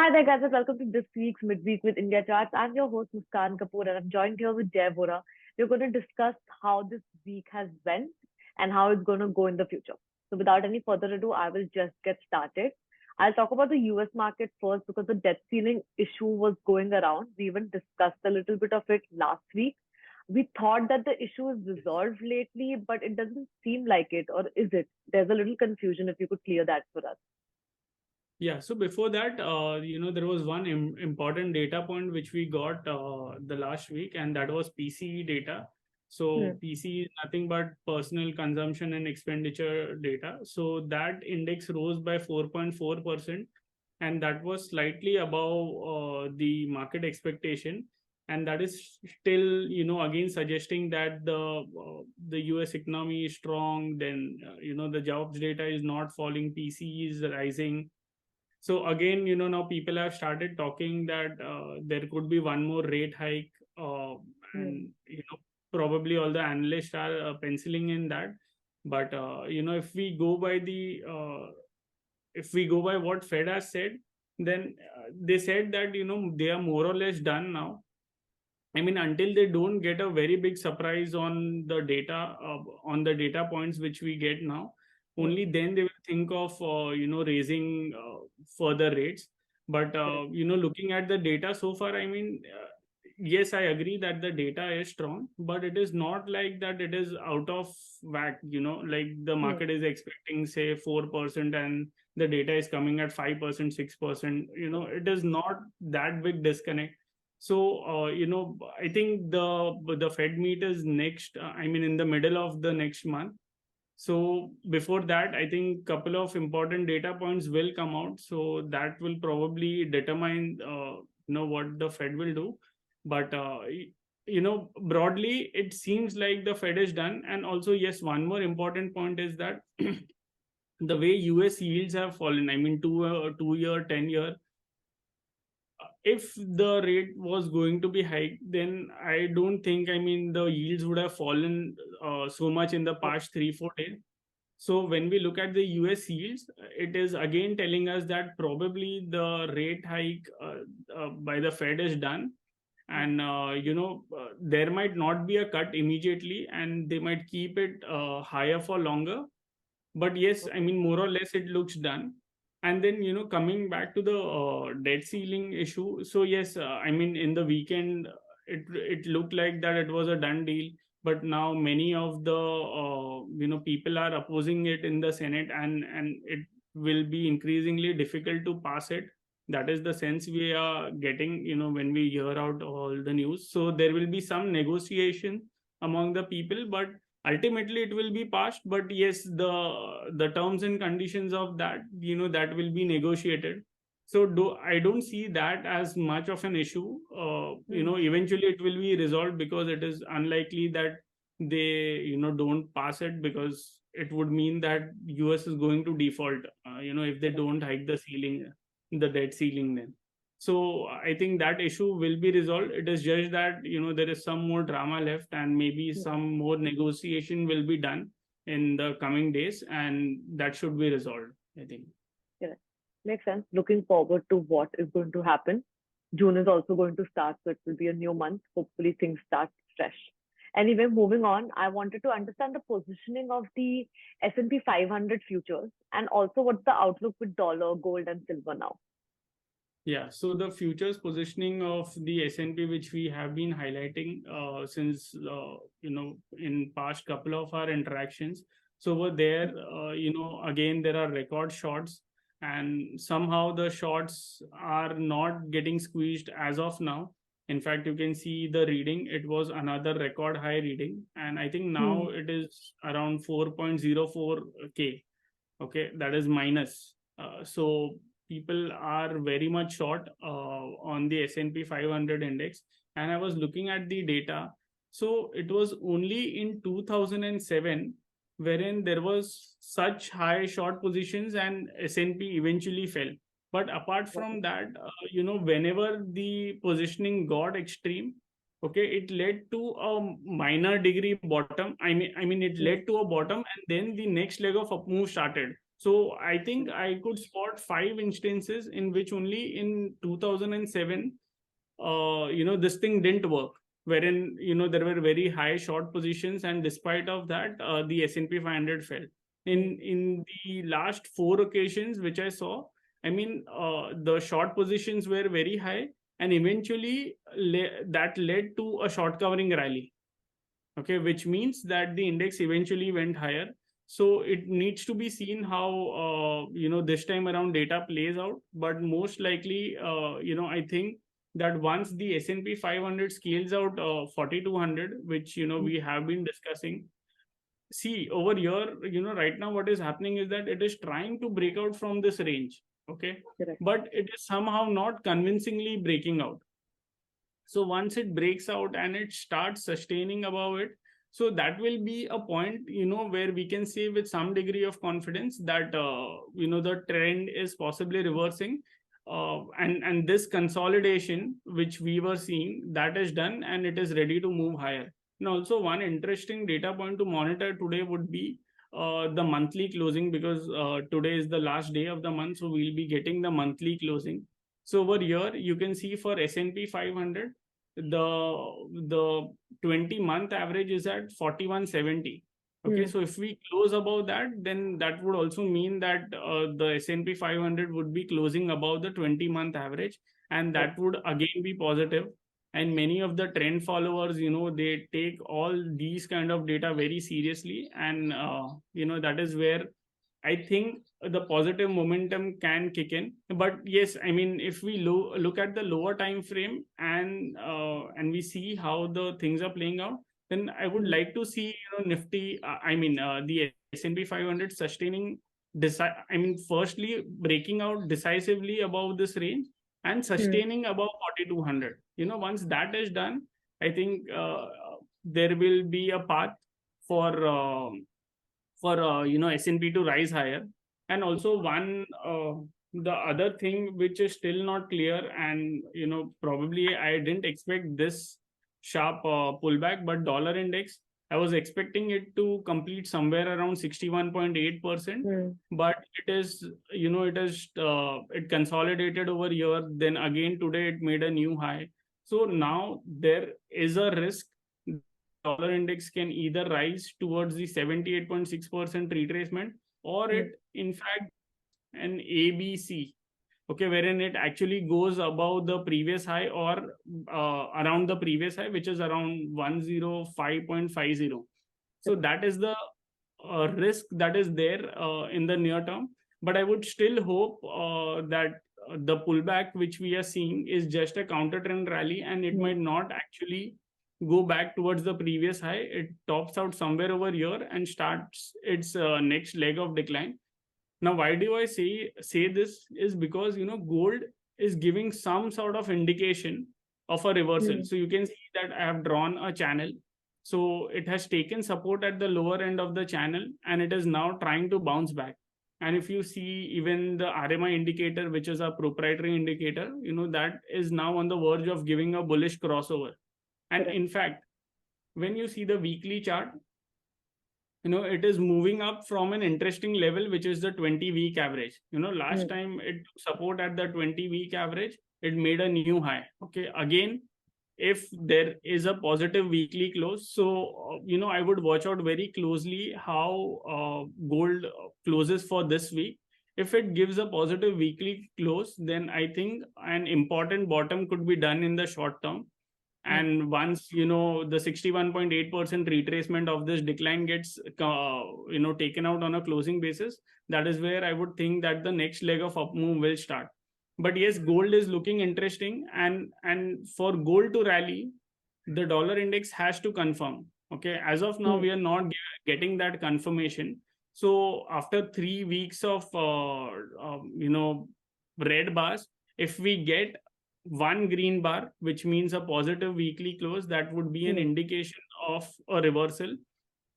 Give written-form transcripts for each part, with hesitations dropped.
Hi there, guys, and welcome to this week's Midweek with Indiacharts. I'm your host, Muskan Kapoor, and I'm joined here with Jay Vora. We're going to discuss how this week has went and how it's going to go in the future. So, without any further ado, I will just get started. I'll talk about the US market first because the debt ceiling issue was going around. We even discussed a little bit of it last week. We thought that the issue is resolved lately, but it doesn't seem like it, or is it? There's a little confusion if you could clear that for us. Yeah, so before that, there was one important data point which we got the last week, and that was PCE data. So Hmm. PCE is nothing but personal consumption and expenditure data. So that index rose by 4.4%, and that was slightly above the market expectation. And that is still, again suggesting that the US economy is strong. Then, the jobs data is not falling, PCE is rising. So again, now people have started talking that there could be one more rate hike, Hmm. and probably all the analysts are penciling in that. But if we go by what Fed has said, then they said that they are more or less done now. I mean, until they don't get a very big surprise on the data points which we get now, Hmm. only then they will think of raising further rates. But Correct. looking at the data so far, I mean, yes, I agree that the data is strong, but it is not like that it is out of whack. Like the Hmm. market is expecting say 4%, and the data is coming at 5%, 6%. It is not that big disconnect. So, I think the Fed meet is next. I mean, in the middle of the next month. So before that, I think couple of important data points will come out. So that will probably determine, what the Fed will do. But broadly, it seems like the Fed is done. And also, yes, one more important point is that the way US yields have fallen. I mean, 2 year, 10 year, if the rate was going to be hiked, then I don't think, I mean, the yields would have fallen so much in the past 3 4 days. So when we look at the US yields, it is again telling us that probably the rate hike by the Fed is done. Hmm. And there might not be a cut immediately, and they might keep it higher for longer. But yes, I Okay. mean, more or less it looks done. And then coming back to the debt ceiling issue, so yes, I mean, in the weekend it looked like that it was a done deal. But now many of the people are opposing it in the Senate, and it will be increasingly difficult to pass it. That is the sense we are getting, when we hear out all the news. So there will be some negotiation among the people, but ultimately it will be passed. But yes, the terms and conditions of that, that will be negotiated. So I don't see that as much of an issue. Hmm. Eventually it will be resolved, because it is unlikely that they don't pass it, because it would mean that US is going to default, if they Correct. don't hike the debt ceiling. Then so I think that issue will be resolved. It is just that there is some more drama left, and maybe Hmm. some more negotiation will be done in the coming days, and that should be resolved, I think. Correct. Makes sense. Looking forward to what is going to happen. June is also going to start, so it will be a new month. Hopefully, things start fresh. Anyway, moving on, I wanted to understand the positioning of the S&P 500 futures and also what's the outlook with dollar, gold, and silver now. Yeah, so the futures positioning of the S&P, which we have been highlighting since in past couple of our interactions. So over there, again there are record shorts, and somehow the shorts are not getting squeezed as of now. In fact, you can see the reading; it was another record high reading, and I think now Hmm. it is around 4.04K. Okay, that is minus. So people are very much short on the S&P 500 index. And I was looking at the data. So it was only in 2007 wherein there was such high short positions, and S&P eventually fell. But apart Got from it. that, whenever the positioning got extreme, okay, it led to a minor degree bottom. I mean it Hmm. led to a bottom, and then the next leg of up move started. So I think I could spot 5 instances in which only in 2007, this thing didn't work, wherein, there were very high short positions, and despite of that, the S&P 500 fell. In the last 4 occasions which I saw, I mean, the short positions were very high, and eventually that led to a short covering rally. Okay, which means that the index eventually went higher. So it needs to be seen how, this time around data plays out. But most likely, I think that once the S&P 500 scales out 4200, which we have been discussing, see over here, right now what is happening is that it is trying to break out from this range. Okay, Correct. but it is somehow not convincingly breaking out. So once it breaks out and it starts sustaining above it, so that will be a point, where we can say with some degree of confidence that, the trend is possibly reversing. And this consolidation, which we were seeing, that is done and it is ready to move higher. And also one interesting data point to monitor today would be the monthly closing, because today is the last day of the month. So we'll be getting the monthly closing. So over here, you can see for S&P 500, the 20-month average is at 4170. Okay, so if we close above that, then that would also mean that the S&P 500 would be closing above the 20-month average, and that would again be positive. And many of the trend followers, they take all these kind of data very seriously, and that is where I think the positive momentum can kick in. But yes, I mean, if we look at the lower time frame, and we see how the things are playing out, then I would like to see, Nifty, the S&P 500 sustaining, firstly breaking out decisively above this range and sustaining above 4200. Once that is done, I think there will be a path for S&P to rise higher. And also the other thing which is still not clear, and probably I didn't expect this sharp pullback, but dollar index, I was expecting it to complete somewhere around 61.8%, but it consolidated over here. Then again today it made a new high. So now there is a risk dollar index can either rise towards the 78.6% retracement, or it in fact an ABC, okay, wherein it actually goes above the previous high, or around the previous high, which is around 105.50. So that is the risk that is there in the near term. But I would still hope that the pullback which we are seeing is just a counter trend rally, and it might not actually go back towards the previous high. It tops out somewhere over here and starts its next leg of decline. Now, why do I say this is because, gold is giving some sort of indication of a reversal. So you can see that I have drawn a channel. So it has taken support at the lower end of the channel, and it is now trying to bounce back. And if you see even the RMI indicator, which is a proprietary indicator, that is now on the verge of giving a bullish crossover. And in fact, when you see the weekly chart, it is moving up from an interesting level, which is the 20-week average. Last time it took support at the 20-week average, it made a new high. Okay, again, if there is a positive weekly close, so I would watch out very closely how gold closes for this week. If it gives a positive weekly close, then I think an important bottom could be done in the short term. And once the 61.8% retracement of this decline gets taken out on a closing basis, that is where I would think that the next leg of up move will start. But yes, gold is looking interesting, and for gold to rally, the dollar index has to confirm. Okay, as of now, we are not getting that confirmation. So after 3 weeks of red bars, if we get one green bar, which means a positive weekly close, that would be an indication of a reversal.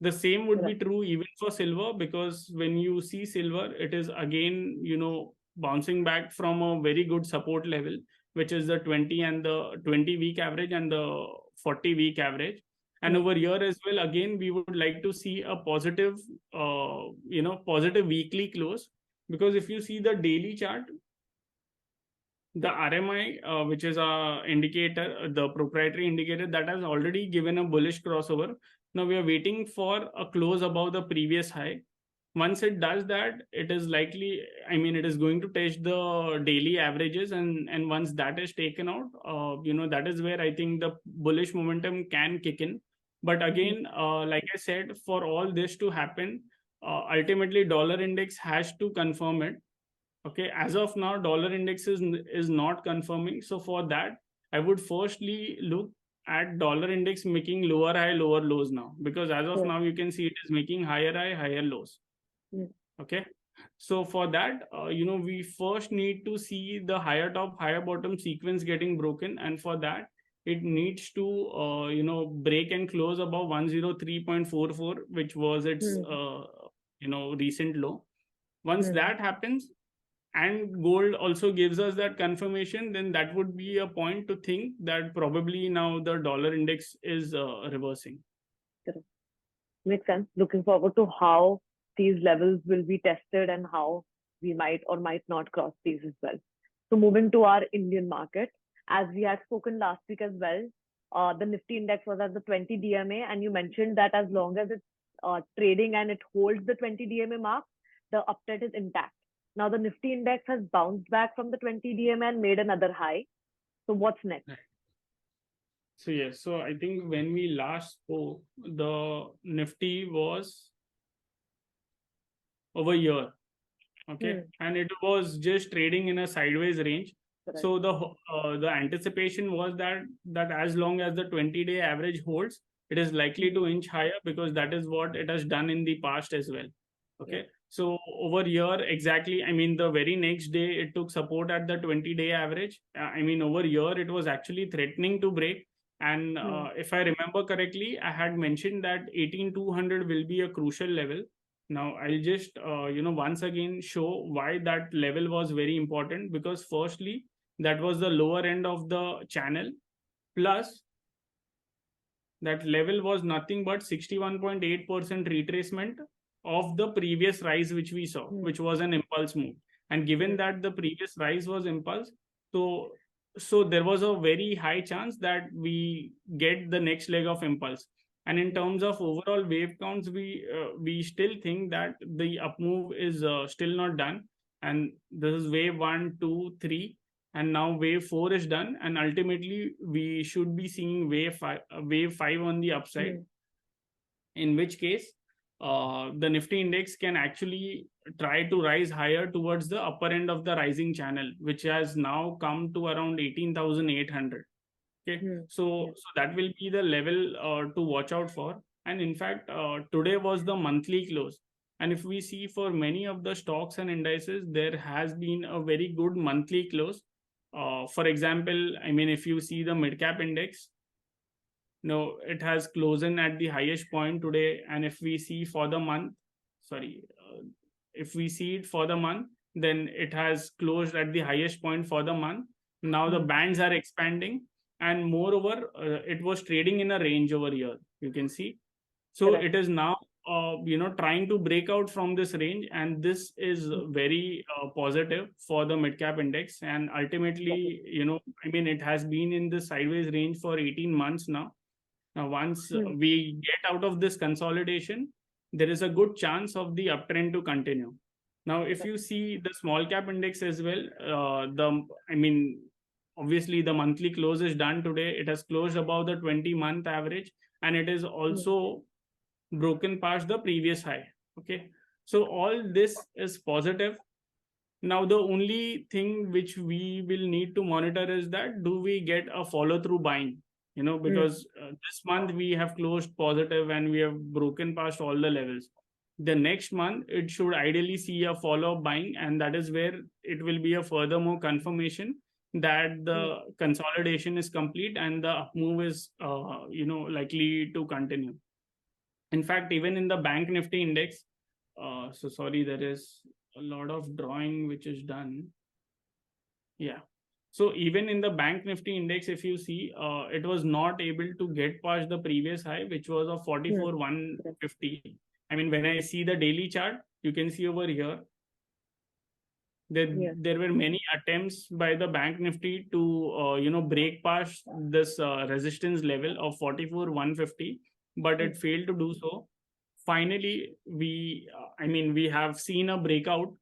The same would be true even for silver, because when you see silver, it is again bouncing back from a very good support level, which is the 20-week average and the 40-week average. And over here as well, again, we would like to see a positive positive weekly close, because if you see the daily chart, the RMI, which is a indicator, the proprietary indicator, that has already given a bullish crossover. Now we are waiting for a close above the previous high. Once it does that, it is likely, I mean, it is going to test the daily averages, and once that is taken out, that is where I think the bullish momentum can kick in. But again, like I said, for all this to happen, ultimately dollar index has to confirm it. Okay, as of now, dollar index is not confirming. So for that, I would firstly look at dollar index making lower high, lower lows now, because as of now you can see it is making higher high, higher lows. Okay, so for that, we first need to see the higher top, higher bottom sequence getting broken, and for that, it needs to break and close above 103.44, which was its recent low. Once that happens, and gold also gives us that confirmation, then that would be a point to think that probably now the dollar index is reversing. Correct. Makes sense. Looking forward to how these levels will be tested and how we might or might not cross these as well. So moving to our Indian market, as we had spoken last week as well, the Nifty index was at the 20 DMA, and you mentioned that as long as it's trading and it holds the 20 DMA mark, the uptrend is intact. Now the Nifty index has bounced back from the 20 DMA and made another high. So what's next? So yes, so I think when we last spoke, the Nifty was over here, okay, and it was just trading in a sideways range. Correct. So the anticipation was that as long as the 20-day average holds, it is likely to inch higher, because that is what it has done in the past as well. Okay, so over here, exactly, I mean, the very next day it took support at the 20-day average. I mean, over here it was actually threatening to break. And if I remember correctly, I had mentioned that 18,200 will be a crucial level. Now I'll just once again show why that level was very important, because firstly, that was the lower end of the channel, plus that level was nothing but 61.8% retracement of the previous rise which we saw, which was an impulse move. And given that the previous rise was impulse, so there was a very high chance that we get the next leg of impulse. And in terms of overall wave counts, we still think that the up move is still not done, and this is wave 1, 2, 3, and now wave 4 is done, and ultimately we should be seeing wave 5 on the upside. In which case, the Nifty index can actually try to rise higher towards the upper end of the rising channel, which has now come to around 18,800. Okay, so that will be the level to watch out for. And in fact, today was the monthly close, and if we see for many of the stocks and indices, there has been a very good monthly close. For example, I mean, if you see the mid cap index, no, it has closed in at the highest point today. And if we see for the month, if we see it for the month, then it has closed at the highest point for the month. Now the bands are expanding, and moreover, it was trading in a range over here, you can see. So it is now trying to break out from this range, and this is very positive for the mid cap index. And ultimately, I mean, it has been in this sideways range for 18 months now. Now, once we get out of this consolidation, there is a good chance of the uptrend to continue. Now, if you see the small cap index as well, obviously the monthly close is done today. It has closed above the 20-month average, and it is also broken past the previous high. Okay, so all this is positive. Now, the only thing which we will need to monitor is that do we get a follow through buying? Because this month we have closed positive and we have broken past all the levels. The next month, it should ideally see a follow up buying, and that is where it will be a furthermore confirmation that the consolidation is complete and the up move is likely to continue. In fact, even in the bank Nifty index, there is a lot of drawing which is done. Yeah. So even in the bank Nifty index, if you see, it was not able to get past the previous high, which was of 44,150. I mean, when I see the daily chart, you can see over here, There were many attempts by the Bank Nifty to break past this resistance level of 44,150, but it failed to do so. Finally, we have seen a breakout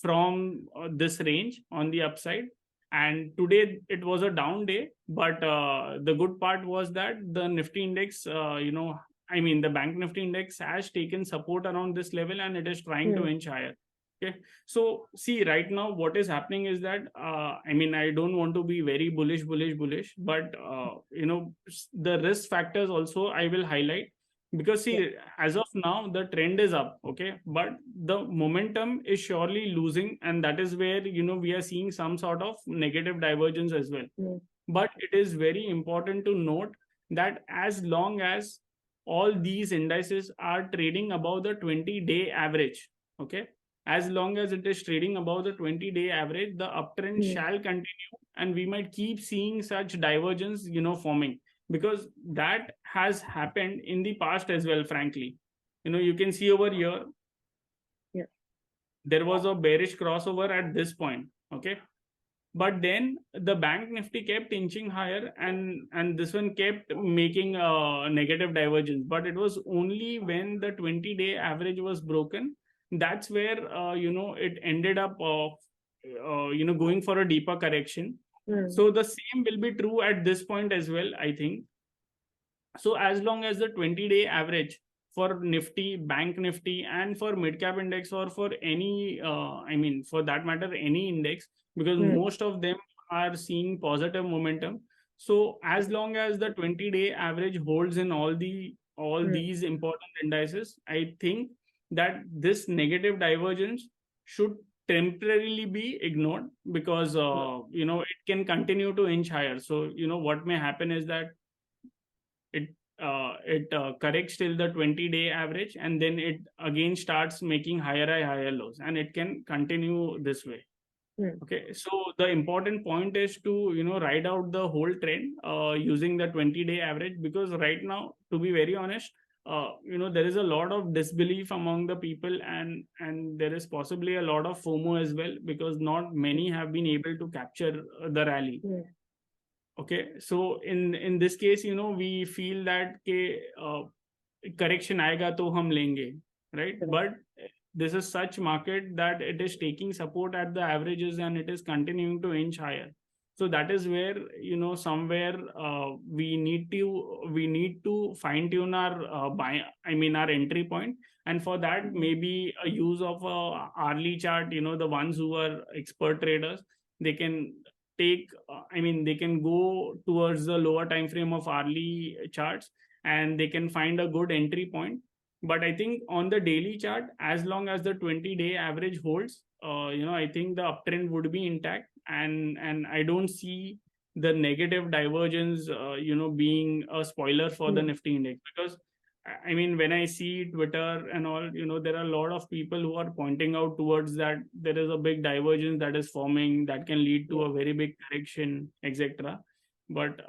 from this range on the upside, and today it was a down day. But the good part was that the Nifty index, the Bank Nifty index has taken support around this level, and it is trying to inch higher. Okay, so see, right now what is happening is that I don't want to be very bullish, but the risk factors also I will highlight, because see, as of now the trend is up, okay, but the momentum is surely losing, and that is where we are seeing some sort of negative divergence as well. But it is very important to note that as long as all these indices are trading above the 20-day average, okay, as long as it is trading above the 20-day average, the uptrend shall continue, and we might keep seeing such divergence forming, because that has happened in the past as well. Frankly, you can see over here, there was a bearish crossover at this point, okay, but then the Bank Nifty kept inching higher, and this one kept making a negative divergence. But it was only when the 20-day average was broken, that's where it ended up going for a deeper correction. So the same will be true at this point as well, I think. So as long as the 20-day average for Nifty, Bank Nifty, and for mid cap index, or for any for that matter any index, because most of them are seeing positive momentum. So as long as the 20-day average holds in all these important indices, I think that this negative divergence should temporarily be ignored, because it can continue to inch higher. So what may happen is that it corrects till the 20-day average, and then it again starts making higher lows, and it can continue this way. Okay, so the important point is to ride out the whole trend using the 20-day average, because right now, to be very honest, there is a lot of disbelief among the people, and there is possibly a lot of FOMO as well, because not many have been able to capture the rally. Okay, so in this case, we feel that correction aayega to hum lenge, right? But this is such market that it is taking support at the averages, and it is continuing to inch higher. So that is where somewhere we need to fine tune our our entry point, and for that maybe a use of a hourly chart. The ones who are expert traders, they can they can go towards the lower time frame of hourly charts, and they can find a good entry point. But I think on the daily chart, as long as the 20-day average holds, I think the uptrend would be intact, and I don't see the negative divergence being a spoiler for the Nifty index, because when I see Twitter and all, there are a lot of people who are pointing out towards that there is a big divergence that is forming that can lead to a very big correction, etc. But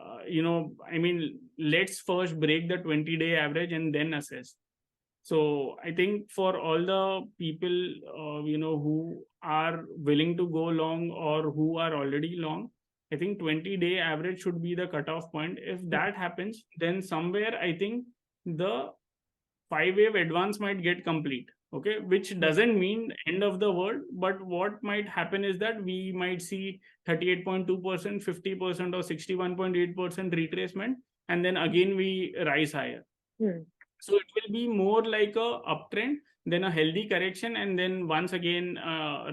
let's first break the 20-day average and then assess. So I think for all the people who are willing to go long, or who are already long, I think 20-day average should be the cutoff point. If that happens, then somewhere I think the 5-wave advance might get complete, okay, which doesn't mean end of the world, but what might happen is that we might see 38.2%, 50%, or 61.8% retracement, and then again we rise higher. So it will be more like a uptrend, then a healthy correction, and then once again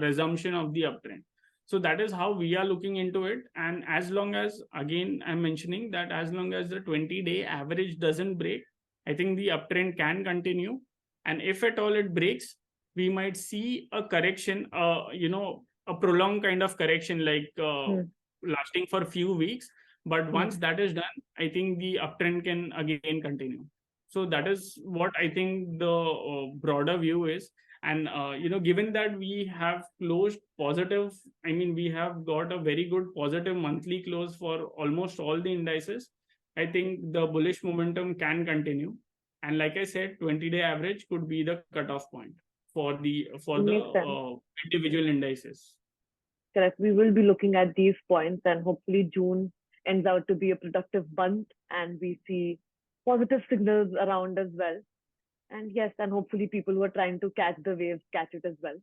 resumption of the uptrend. So that is how we are looking into it. And as long as, again, I'm mentioning that as long as the 20-day average doesn't break, I think the uptrend can continue. And if at all it breaks, we might see a correction, a prolonged kind of correction, like lasting for a few weeks. But once that is done, I think the uptrend can again continue. So that is what I think the broader view is. And given that we have closed positive, we have got a very good positive monthly close for almost all the indices, I think the bullish momentum can continue. And like I said, 20-day average could be the cutoff point for the individual indices. correct. We will be looking at these points, and hopefully June ends out to be a productive month, and we see positive signals around as well. And yes, and hopefully people who are trying to catch the waves catch it as well.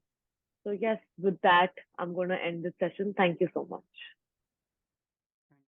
So yes, with that, I'm going to end this session. Thank you so much.